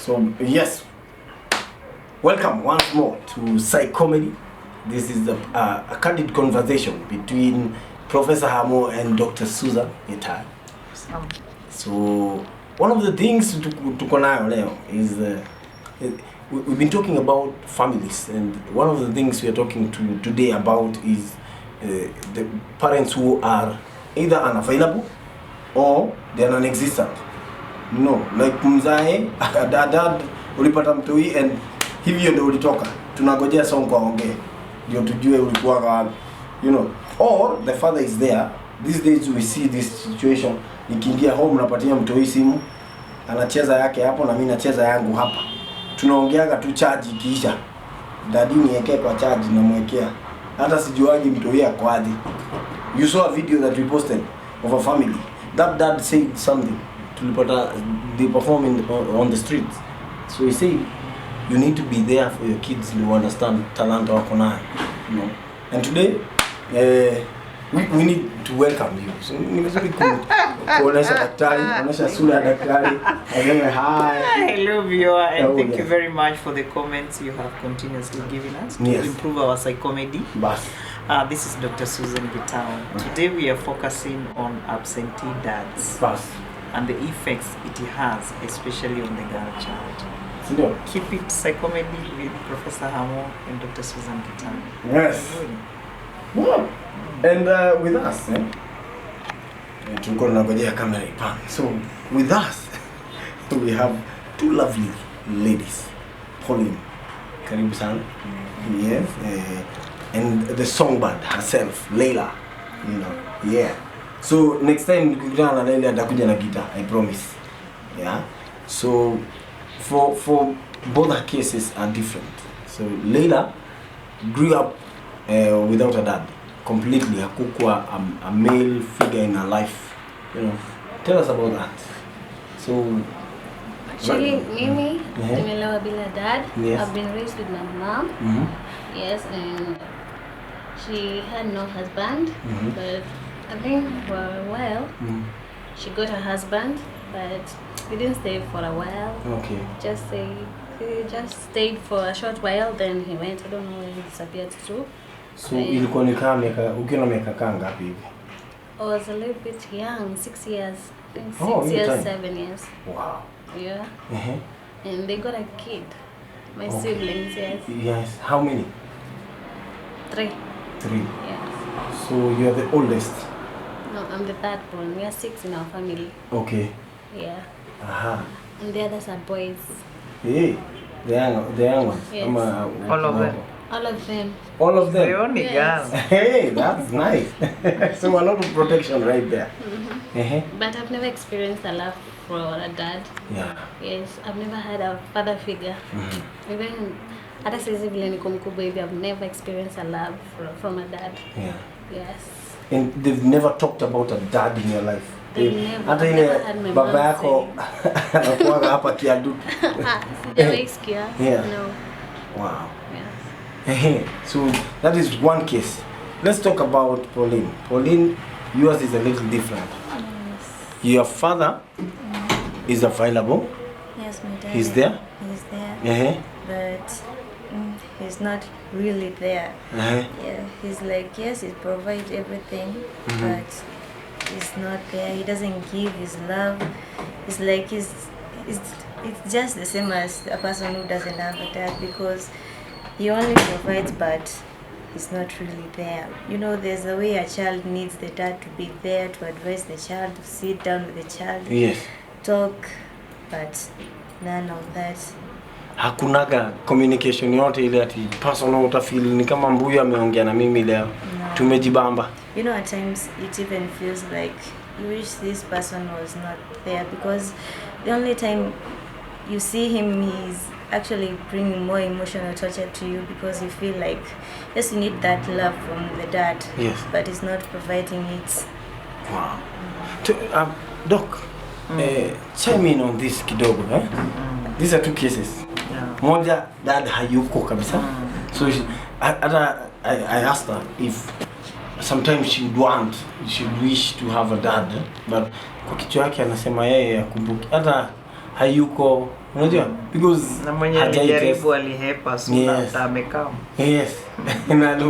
So yes, welcome once more to Psych Comedy. This is a candid conversation between Professor Hamo and Dr. Susan Etai. So one of the things tuko nayo leo is we've been talking about families, and one of the things we are talking today about is the parents who are either unavailable or they are non-existent. No, like mzae dad ulipata mtoi and hivyo ndio ulitoka, tunagojea song kwa ongee ndio tujue ulikuwa wapi, you know. Or the father is there. These days we see this situation, nikiingia home napatia mtoi simu, anacheza yake hapo na mimi nacheza yangu hapa, tunaongeaga tu charge ikiisha, daddy niweke kwa charge na mwekea, hata sijuaje mtoi yako aje. You saw a video that we posted of a family. That dad said something. They perform on the streets. So he said, you need to be there for your kids to understand talent wako nayo, you know. And today, we need to welcome you. So ni vizuri kuonesha daktari, kuonesha sura ya daktari. Hi. Hello viewer, and thank you very much for the comments you have continuously given us to improve our psychomedy. This is Dr. Susan Gitao. Today we are focusing on absentee dads and the effects it has, especially on the girl child. Keep it psychomedy with Professor Hamo and Dr. Susan Gitao. Yes. Wow. And with us, so with us, we have two lovely ladies, Pauline, karibu sana, yes, and the songbird herself, Leila, you know, yeah. So next time nikikutana na Leila atakuja na guitar, I promise, yeah. So for both her cases are different. So Leila grew up without a dad. Completely, hakukua a male figure in her life, you know. Tell us about that. So actually, Mimi, nimelewa bila dad. Yes. I've been raised with my mom. Yes, and she had no husband, but I think for a while she got a husband, but we didn't stay for a while. Okay. He just stayed for a short while, then he went. I don't know where he disappeared to. So ilikuwa ni kama ukiwa na miaka ngapi hivi? I was a little bit young, 6 years. I think 6 years, 7 years. Wow. Yeah. And they got a kid. My siblings, yes. Yes. How many? 3. 3. Yes. So you're the oldest? No, I'm the third born. We are 6 in our family. Okay. Yeah. And the others are boys. Hey, the young ones. Yes. All of them. All of them. All of them? The only girl. Hey, that's nice. So a lot of protection right there. But I've never experienced a love for a dad. Yeah. Yes, I've never had a father figure. Even hata sisi vile niko mkubwa hivi, I've never experienced a love from a dad. Yeah. Yes. And they've never talked about a dad in your life? Hata ile baba yako anakuwa hapa kiadu. Sijawahi sikia. Yeah. No. Wow. Yes. So that is one case. Let's talk about Pauline. Pauline, yours is a little different. Yes. Your father is available. Yes, my dad. He's there? He's there. But he's not really there. Yeah, he's like, yes, he provides everything, but he's not there. He doesn't give his love. It's like it's just the same as a person who doesn't have a dad, because he only provides, but he's not really there. You know, there's a way a child needs the dad to be there, to advise the child, to sit down with the child, talk, but none of that. Hakunaga communication yote ile ati personal utafeel ni kama mbuyu ameongea na mimi leo. Tumejibamba. You know, at times it even feels like you wish this person was not there, because the only time you see him, he's actually bringing more emotional torture to you, because you feel like, yes, you need that love from the dad, but he's not providing it. Wow. Doc, chime in on this kidogo. These are 2 cases. Moja, dad hayuko kabisa. So I asked her if sometimes she wish to have a dad, but kwa kichwa yake anasema yeye akumbuki. Hata hayuko, unajua, because na mwenye alijaribu alihepa suna amekaa. Yes. Na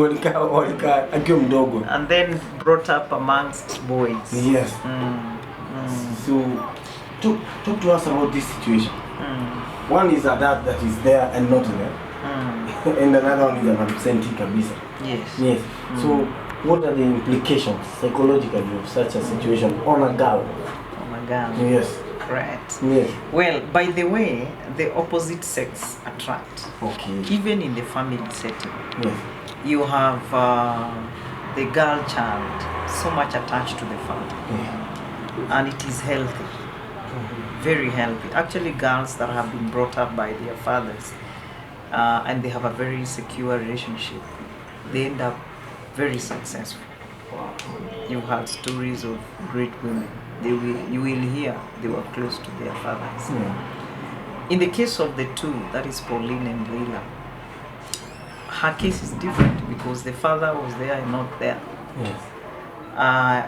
walika akiwa mdogo. And then brought up amongst boys. Yes. So talk to us about this situation. One is a dad that is there and not there. And another one is an absentee kabisa. Yes. So what are the implications psychologically of such a situation on a girl? Yes. Correct. Yes. Well, by the way, the opposite sex attract. Okay. Even in the family setting. Yes. You have the girl child so much attached to the father. And it is healthy. Very healthy. Actually, girls that have been brought up by their fathers and they have a very secure relationship, they end up very successful. You had stories of great women. You will hear they were close to their fathers. In the case of the two, that is Pauline and Leila, her case is different because the father was there and not there. Yes.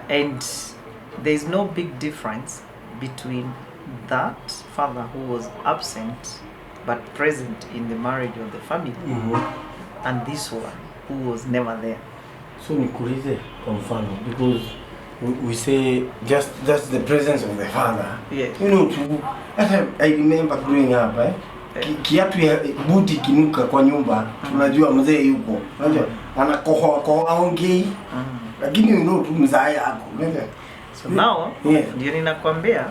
And there is no big difference between that father who was absent but present in the marriage of the family and this one who was never there. So nikuulize kwa mfano, because we say just the presence of the father. Yes. You know, I remember growing up, kiatu ya buti kinuka kwa nyumba, unajua mzee yuko, unajua anakohoa aongei, lakini you know tu mzee yako, unajua. So now, ndio ninakwambia,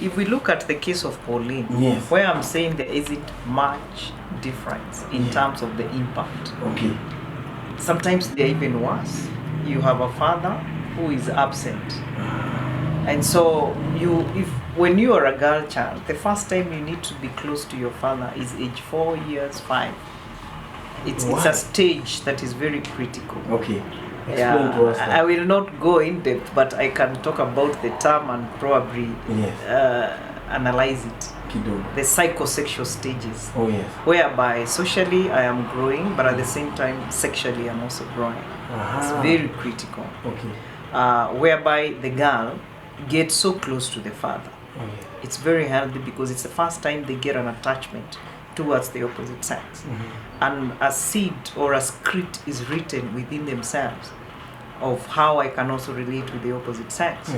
if we look at the case of Pauline, where I'm saying there isn't much difference in terms of the impact. Okay. Sometimes they're even worse. You have a father who is absent. And so when you are a girl child, the first time you need to be close to your father is age 4 years, 5. It's a stage that is very critical. Okay. Explain to us. I will not go in depth, but I can talk about the term and probably analyze it. The psychosexual stages. Oh yes. Whereby socially I am growing, but at the same time sexually I'm also growing. It's very critical. Okay. Whereby the girl gets so close to the father. It's very healthy because it's the first time they get an attachment towards the opposite sex. And a seed or a script is written within themselves of how I can also relate with the opposite sex.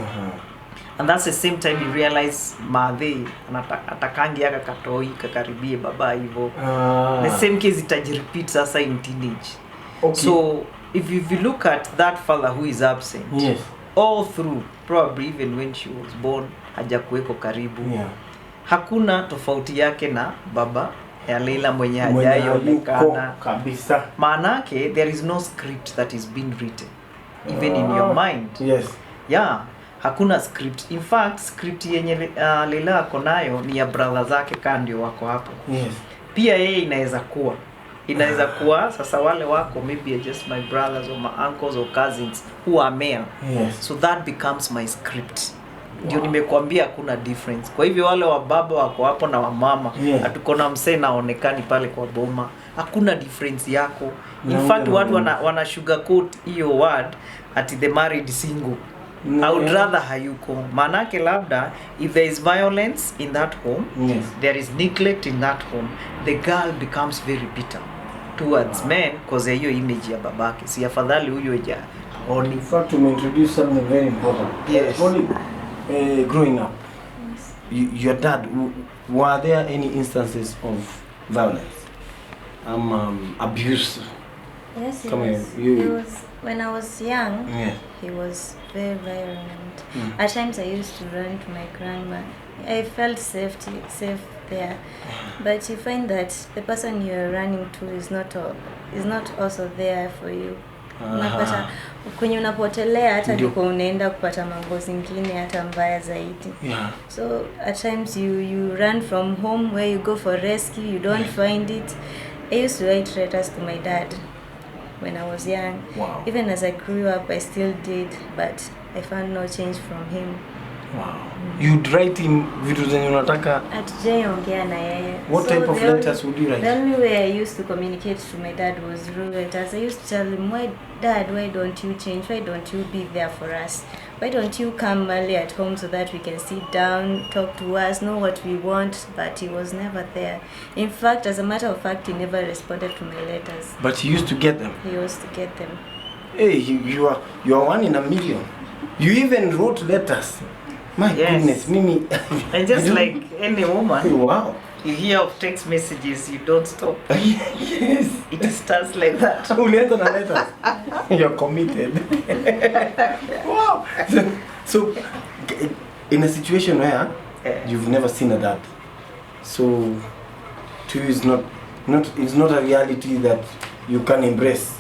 And that's the same time you realize madhe atakangi yaka katoi kakaribie baba hivyo. The same case itajirepeat sasa in teenage. So if you look at that father who is absent, all through, probably even when she was born, hajakuweko karibu. Hakuna tofauti yake na baba ya Leila mwenye hajaonekana kabisa. Maanake there is no script that is being written even in your mind. Hakuna script. In fact, script yenye Leila ako nayo ni ya brother zake kandio wako hapo. Pia yeye inaweza kuwa sasa wale wako maybe just my brothers or my uncles or cousins who are male. So that becomes my script. Ndio nimekuambia hakuna difference. Kwa hivyo wale wa baba wako hapo na wa mama, hatukona msee naonekani pale kwa boma. Hakuna difference yako. In fact watu wana sugarcoat hiyo word at the married single. I would rather hayuko. Manake labda if there is violence in that home, there is neglect in that home, the girl becomes very bitter towards men because hiyo image ya babake. Si afadhali huyo eja. In fact, to introduce something very important. Growing up, your dad, were there any instances of violence? Abuse? Yes, he was. When I was young, he was very violent. At times I used to run to my grandma. I felt safe there. But you find that the person you're running to is not also there for you. Unapata kwenye unapotelea hata ndiko unaenda kupata mambo zingine hata mbaya zaidi. So at times you run from home where you go for rescue, you don't find it. I used to write letters to my dad when I was young. Even as I grew up, I still did, but I found no change from him. You'd write him vitu zenye unataka? Atujaongea na yeye. What type of letters would you write? The only way I used to communicate to my dad was through letters. I used to tell him, Dad, why don't you change? Why don't you be there for us? why don't you come early at home so that we can sit down, talk to us, know what we want? But he was never there. In fact, as a matter of fact, he never responded to my letters. But he used to get them? He used to get them. Hey, you are one in a million. You even wrote letters. My goodness, Mimi. And just like any woman, wow. You hear of text messages, you don't stop. Yes. It starts like that. You're committed. Wow. So, in a situation where you've never seen a dad, so to you is not a reality that you can embrace.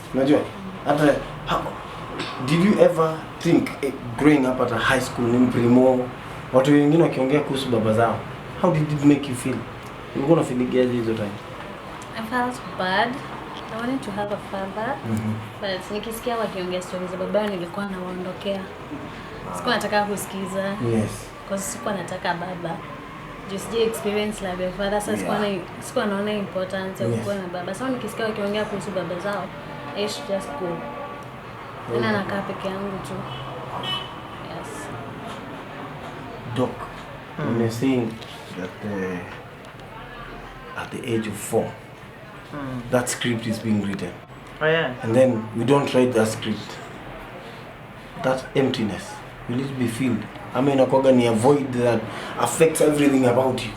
Did you ever think growing up at a high school in Primo, watu wengine wakiongea kuhusu baba zao, how did it make you feel? You're gonna feel the time. I felt bad. I wanted to have a father, but nikisikia wakiongea stories za baba nilikuwa nawaondokea. Sikuwa nataka kusikiza. Yes. Because sikuwa nataka baba. Just experience like a father, so sikuwa naona importance ya kuwa na baba. So nikisikia wakiongea kuhusu baba zao, I should just go. Tena nakaa peke yangu tu. Yes. Doc, when you're saying that at the age of 4, that script is being written. Oh yeah. And then we don't write that script. That emptiness will it be filled? I mean, a void that affects everything about you.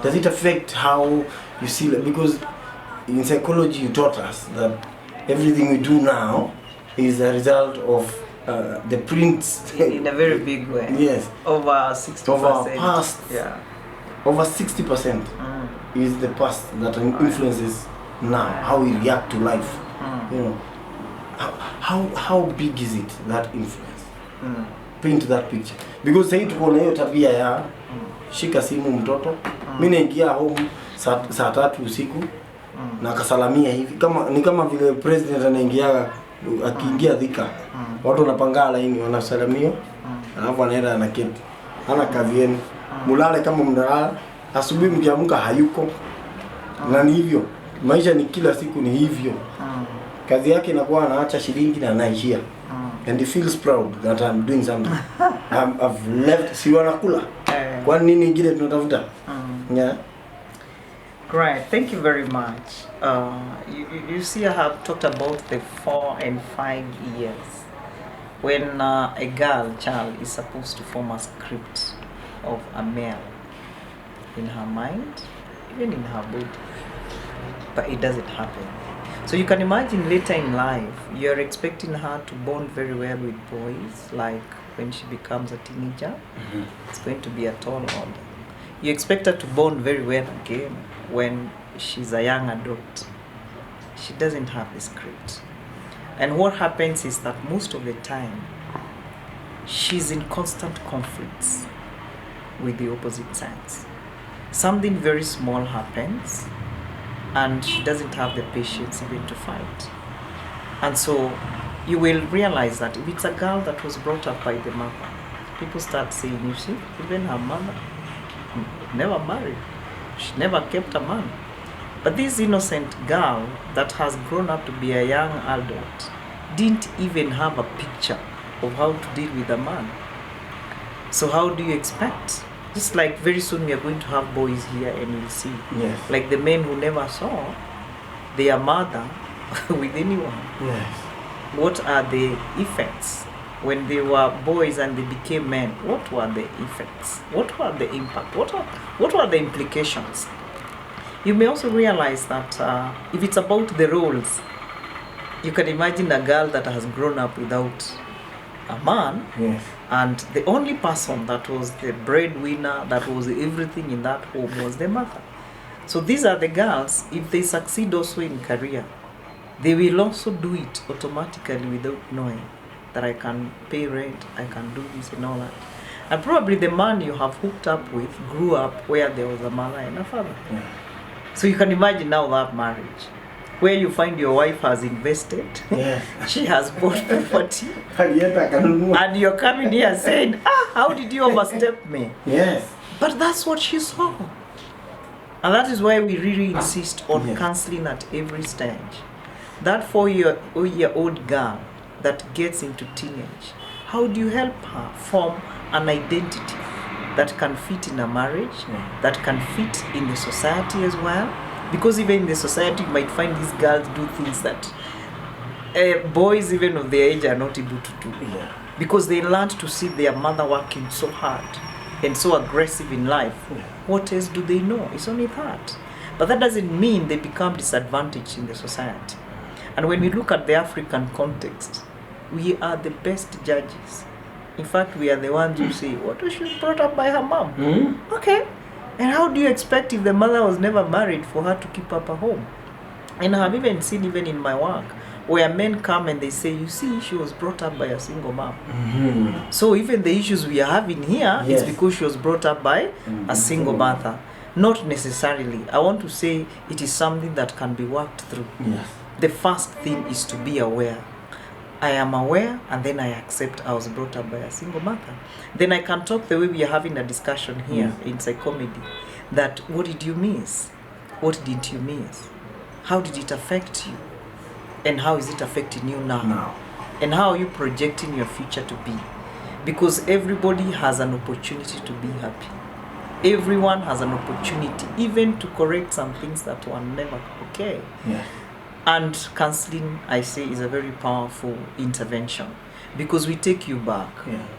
Does it affect how you see? Because in psychology, you taught us that everything we do now is a result of the prints. In a very big way. Yes. Over 60%. Over past. Yeah. Over 60% is the past that influences now how we react to life. You know, how big is it, that influence? Paint that picture. Because say tuko na hiyo tabia ya shika simu mtoto, mimi naingia home saa 3 usiku na kasalamia hivi kama vile president anaingia akiingia Thika, watu wanapanga laini wanasalamia, alafu anaenda anaketi, ana kazi yenu, mulale kama mnalala, asubuhi mkiamka hayuko. Na ni hivyo maisha, ni kila siku ni hivyo. Kazi yake inakuwa anaacha shilingi na anaishia, and he feels proud that I'm doing something. I've left, si wanakula kwa nini ingine tunatafuta. Yeah. Great, thank you very much. You see, I have talked about the 4 and 5 years when a child is supposed to form a script of a male in her mind, even in her body, but it doesn't happen. So you can imagine later in life, you're expecting her to bond very well with boys, like when she becomes a teenager, it's going to be a tall order. You expect her to bond very well again when she's a young adult. She doesn't have the script. And what happens is that most of the time, she's in constant conflicts with the opposite sex. Something very small happens, and she doesn't have the patience even to fight. And so you will realize that if it's a girl that was brought up by the mother, people start saying, you see, even her mother never married, she never kept a man. But this innocent girl that has grown up to be a young adult didn't even have a picture of how to deal with a man. So how do you expect? Just like very soon we are going to have boys here and you'll see. Yes. Like the men who never saw their mother with anyone. Yes. What are the effects? When they were boys and they became men, what were the effects? What were the impact? What were the implications? You may also realize that if it's about the roles, you can imagine a girl that has grown up without a man, yes, and the only person that was the breadwinner, that was everything in that home, was the mother. So these are the girls, if they succeed also in career, they will also do it automatically without knowing that I can pay rent, I can do this and all that. And probably the man you have hooked up with grew up where there was a mother and a father. Yeah. So you can imagine now that marriage, where you find your wife has invested, yes, she has bought property, and and you're coming here saying, how did you overstep me? Yes. But that's what she saw. And that is why we really insist on yes, counseling at every stage. That 4-year-old girl that gets into teenage how do you help her form an identity that can fit in a marriage, that can fit in the society as well? Because even in the society, you might find these girls do things that boys even of their age are not able to do. Yeah. Because they learned to see their mother working so hard and so aggressive in life. Yeah. What else do they know? It's only that. But that doesn't mean they become disadvantaged in the society. And when we look at the African context, we are the best judges. In fact, we are the ones who say, what was she brought up by her mom? Mm-hmm. Okay. And how do you expect if the mother was never married for her to keep up a home? And I've even seen, even in my work, where men come and they say, you see, she was brought up by a single mom. Mm-hmm. So even the issues we are having here Yes. is because she was brought up by a single mother. Not necessarily. I want to say it is something that can be worked through. Yes. The first thing is to be aware. I am aware, and then I accept I was brought up by a single mother. Then I can talk the way we are having a discussion here in psychomedy. That what did you miss? What did you miss? How did it affect you? And how is it affecting you now? And how are you projecting your future to be? Because everybody has an opportunity to be happy. Everyone has an opportunity even to correct some things that were never okay. Yeah. And counseling, I say, is a very powerful intervention because we take you back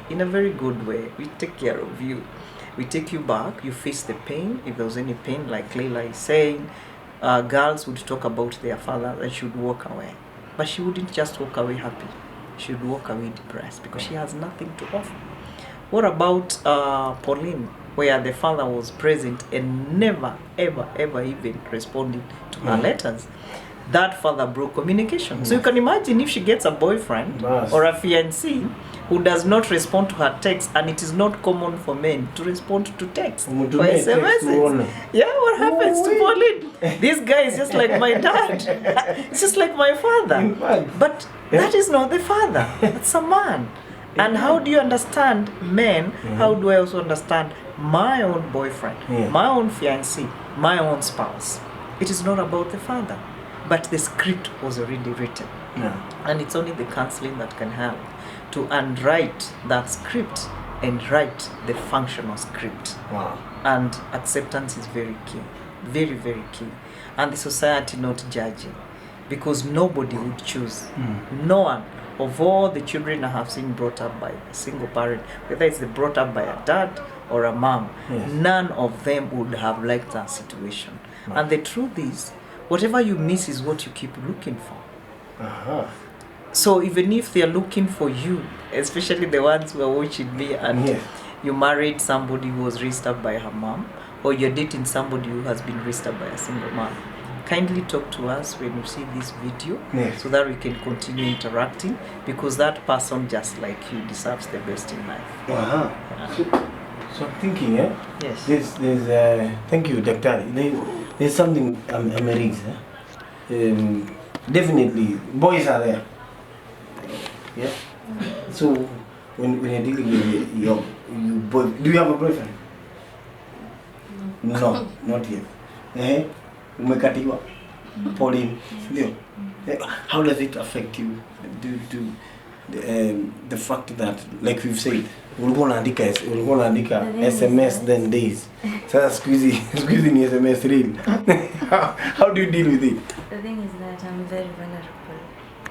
in a very good way. We take care of you. We take you back. You face the pain. If there was any pain, like Leila is saying, girls would talk about their father and she would walk away. But she wouldn't just walk away happy. She would walk away depressed because she has nothing to offer. What about Pauline, where the father was present and never, ever, ever even responded to her letters? That father broke communication. So you can imagine if she gets a boyfriend or a fiancé who does not respond to her text, and it is not common for men to respond to text or SMS. Yeah, what happens to Pauline? This guy is just like my dad. It's just like my father. But that is not the father. It's a man. And how do you understand men? How do I also understand my own boyfriend, my own fiancé, my own spouse? It is not about the father. But the script was already written. And it's only the counseling that can help to unwrite that script and write the functional script. Wow. And acceptance is very key. Very, very key. And the society not judging. Because nobody would choose. No one of all the children I have seen brought up by a single parent, whether it's brought up by a dad or a mom, none of them would have liked that situation. And the truth is, whatever you miss is what you keep looking for. So even if they're looking for you, especially the ones who are watching me, and you married somebody who was raised up by her mom, or you're dating somebody who has been raised up by a single mom, kindly talk to us when you see this video so that we can continue interacting, because that person just like you deserves the best in life. So I'm thinking, yes. There's thank you, Doctor. There's something amazing. Definitely, boys are there. Yeah. So when you're dealing with your boy, do you have a boyfriend? No, not yet. Umekatiwa. Pauline, how does it affect you? The fact that, like we've said, ulikuwa unaandika SMS then days. Sasa siku hizi ni SMS real. How do you deal with it? The thing is that I'm very vulnerable.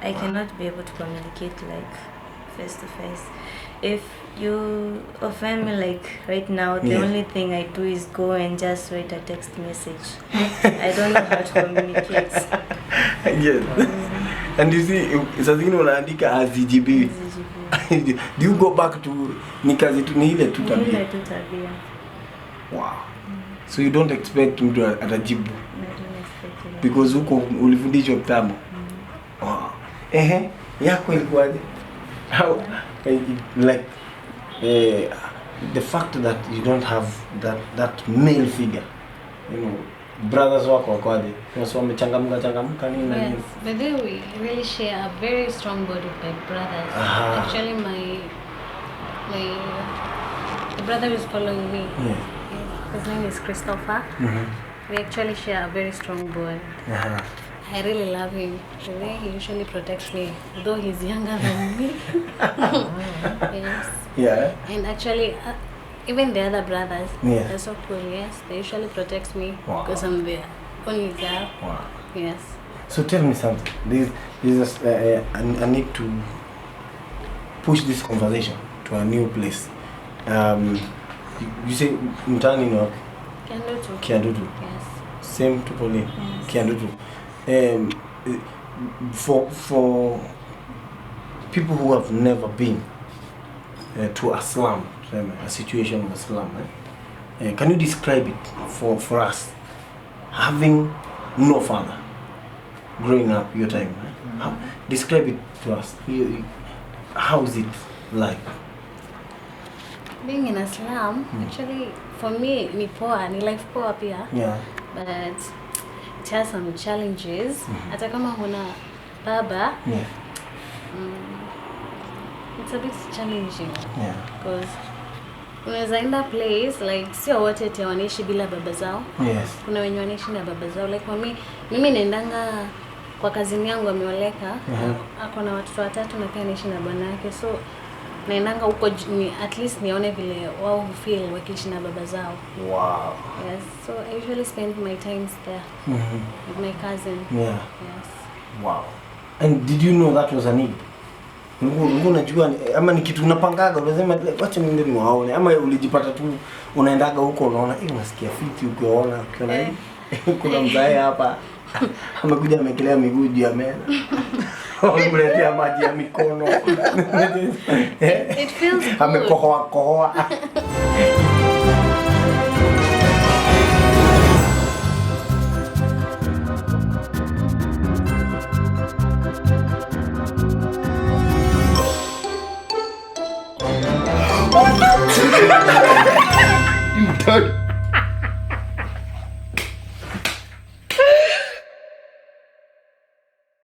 I cannot be able to communicate like face to face. If you offend me like right now, the only thing I do is go and just write a text message. I don't know how to communicate. And you see, saa zingine unaandika azijibiwi. Do you go back to ni kazi tu, ni ile tu tabia? Wow. So you don't expect mtu atajibu? Because huko ulifundishwa kitambo. Wow. Yako ilikuwaje? How, like, the fact that you don't have that male figure, you know, brothers wako kwaje? So wamechangamka nini na nini? But then we really share a very strong bond with my brothers. Actually, the brother is following me. His name is Christopher. We actually share a very strong bond. I really love him. The way he usually protects me, though he's younger than me. Yes. Yeah. And actually, even the other brothers, yeah. they're so cool. Yes, they usually protect me wow. because I'm their only girl. Wow. Yes. So tell me something. This is I need to push this conversation to a new place. You say mtani no? Kiandutu. Yes. Same to Pauline. Yes. Kiandutu. For people who have never been to a slum, a situation of a slum, can you describe it for us? Having no father, growing up your time, describe it to us. How is it like? Being in a slum, actually, for me, ni life poa pia. Yeah. But it has some challenges. Hata kama huna baba, yeah. It's a bit challenging. Yeah. Because unaweza enda place like sio wote eti wanaishi bila baba zao. Yes. Kuna wenye wanaishi na baba zao. Like kwa mimi naendanga kwa kazini yangu ameoleka, ako na watoto 3 na pia anaishi na bwana yake. So naendanga huko at least nione vile wao feel wakiishi na baba zao. Wow. Yes. So I usually spend my times there with my cousin. Yeah. Yes. Wow. And did you know that was a need? Unajua ama ni kitu unapangaga unasema wacha niende niwaone ama ulijipata tu unaendaga huko unaona unasikia fiti ukiona kuna mzae hapa amekuja amekelea miguu juu ya meza amekuletea maji ya mikono It feels good. Amekohoa You dirty.